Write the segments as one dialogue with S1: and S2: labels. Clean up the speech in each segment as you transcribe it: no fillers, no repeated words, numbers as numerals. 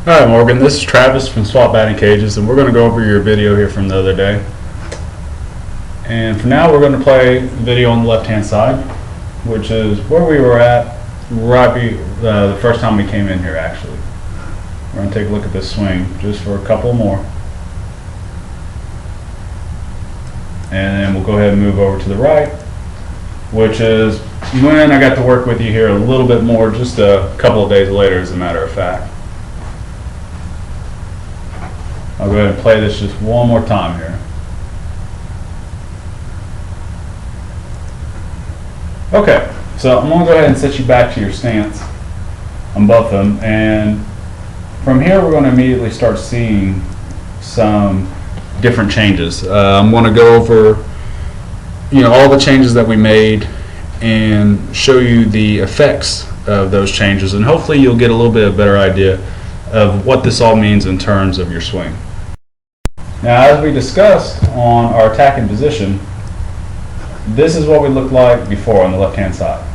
S1: Hi Morgan, this is Travis from Swap Batting Cages, and we're going to go over your video here from the other day. And for now we're going to play the video on the left hand side, which is where we were at the first time we came in here actually. We're going to take a look at this swing just for a couple more. And then we'll go ahead and move over to the right, which is when I got to work with you here a little bit more just a couple of days later, as a matter of fact. I'll go ahead and play this just one more time here. Okay, so I'm going to go ahead and set you back to your stance on both of them, and from here we're going to immediately start seeing some different changes. I'm going to go over all the changes that we made and show you the effects of those changes, and hopefully you'll get a little bit of a better idea of what this all means in terms of your swing. Now, as we discussed on our attacking position, this is what we looked like before on the left hand side.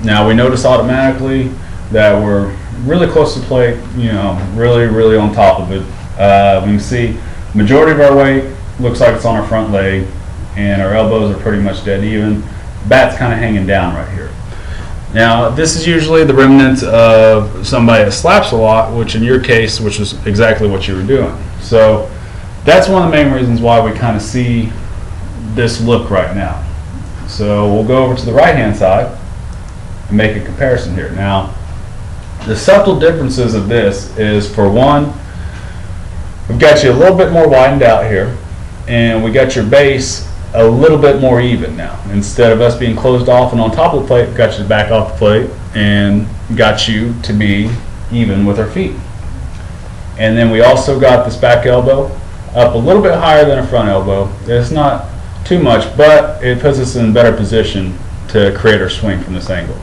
S1: Now we notice automatically that we're really close to the plate, really on top of it. We can see majority of our weight looks like it's on our front leg, and our elbows are pretty much dead even. Bat's kind of hanging down right here. Now, this is usually the remnant of somebody that slaps a lot, which in your case, which is exactly what you were doing. So that's one of the main reasons why we kind of see this look right now. So we'll go over to the right hand side and make a comparison here. Now, the subtle differences of this is, for one, we've got you a little bit more widened out here, and we got your base a little bit more even now. Instead of us being closed off and on top of the plate, we got you back off the plate and got you to be even with our feet. And then we also got this back elbow up a little bit higher than a front elbow. It's not too much, but it puts us in a better position to create our swing from this angle.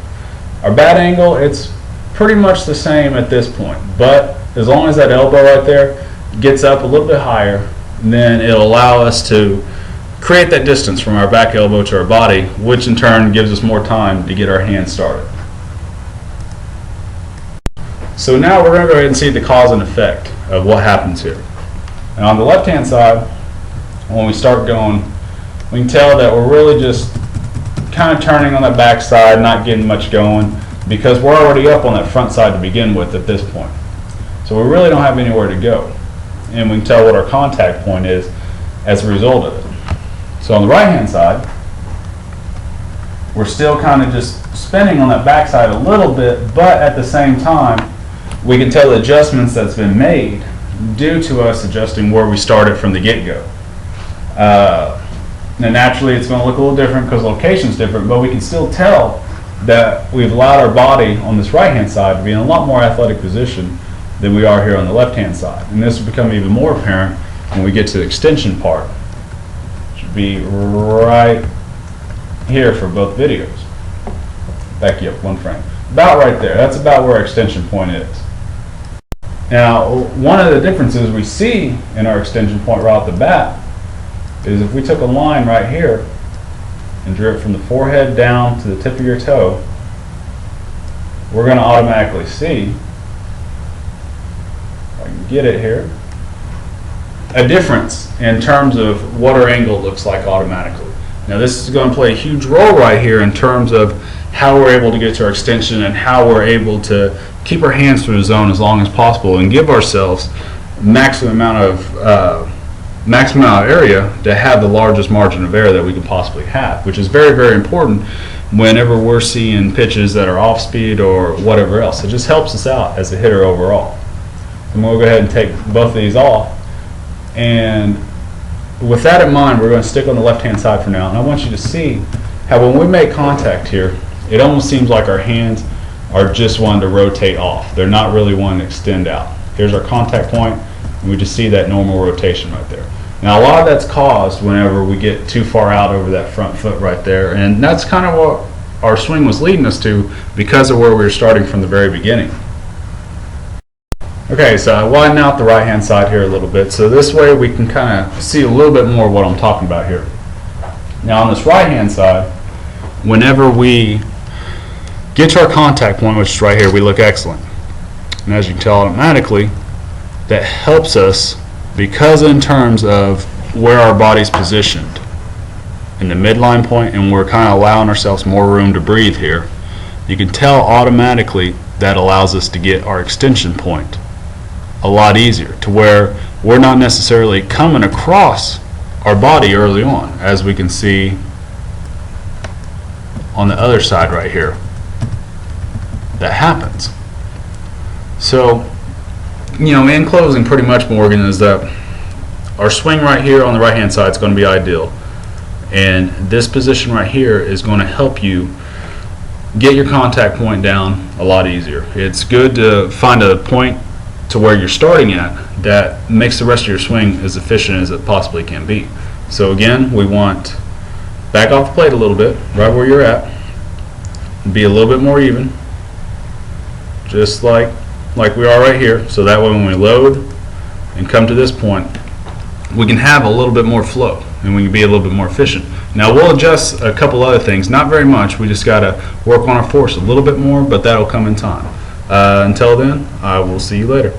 S1: Our bat angle, it's pretty much the same at this point, but as long as that elbow right there gets up a little bit higher, then it'll allow us to create that distance from our back elbow to our body, which in turn gives us more time to get our hand started. So now we're going to go ahead and see the cause and effect of what happens here. And on the left hand side, when we start going, we can tell that we're really just kind of turning on that back side, not getting much going, because we're already up on that front side to begin with at this point. So we really don't have anywhere to go. And we can tell what our contact point is as a result of it. So on the right hand side, we're still kind of just spinning on that back side a little bit, but at the same time, we can tell the adjustments that's been made due to us adjusting where we started from the get-go. Now naturally it's going to look a little different because location's different, but we can still tell that we've allowed our body on this right hand side to be in a lot more athletic position than we are here on the left hand side. And this will become even more apparent when we get to the extension part. It should be right here for both videos. Back you up one frame. About right there. That's about where our extension point is. Now, one of the differences we see in our extension point right off the bat is if we took a line right here and drew it from the forehead down to the tip of your toe, we're going to automatically see, if I can get it here, a difference in terms of what our angle looks like automatically. Now this is going to play a huge role right here in terms of how we're able to get to our extension and how we're able to keep our hands through the zone as long as possible and give ourselves maximum amount of area to have the largest margin of error that we can possibly have, which is very, very important whenever we're seeing pitches that are off speed or whatever else. It just helps us out as a hitter overall. And we'll go ahead and take both of these off, and with that in mind, we're going to stick on the left hand side for now, and I want you to see how when we make contact here, it almost seems like our hands are just wanting to rotate off. They're not really wanting to extend out. Here's our contact point, and we just see that normal rotation right there. Now a lot of that's caused whenever we get too far out over that front foot right there, and that's kind of what our swing was leading us to because of where we were starting from the very beginning. Okay, so I widen out the right hand side here a little bit, so this way we can kind of see a little bit more of what I'm talking about here. Now on this right hand side, whenever we get to our contact point, which is right here, we look excellent. And as you can tell automatically, that helps us because in terms of where our body's positioned in the midline point, and we're kind of allowing ourselves more room to breathe here, you can tell automatically that allows us to get our extension point a lot easier, to where we're not necessarily coming across our body early on, as we can see on the other side right here. That happens. So, in closing, pretty much, Morgan, is that our swing right here on the right hand side is going to be ideal, and this position right here is going to help you get your contact point down a lot easier. It's good to find a point to where you're starting at that makes the rest of your swing as efficient as it possibly can be. So again, we want back off the plate a little bit, right where you're at, be a little bit more even, just like we are right here, so that way when we load and come to this point, we can have a little bit more flow and we can be a little bit more efficient. Now we'll adjust a couple other things, not very much, we just got to work on our force a little bit more, but that'll come in time. Until then, I will see you later.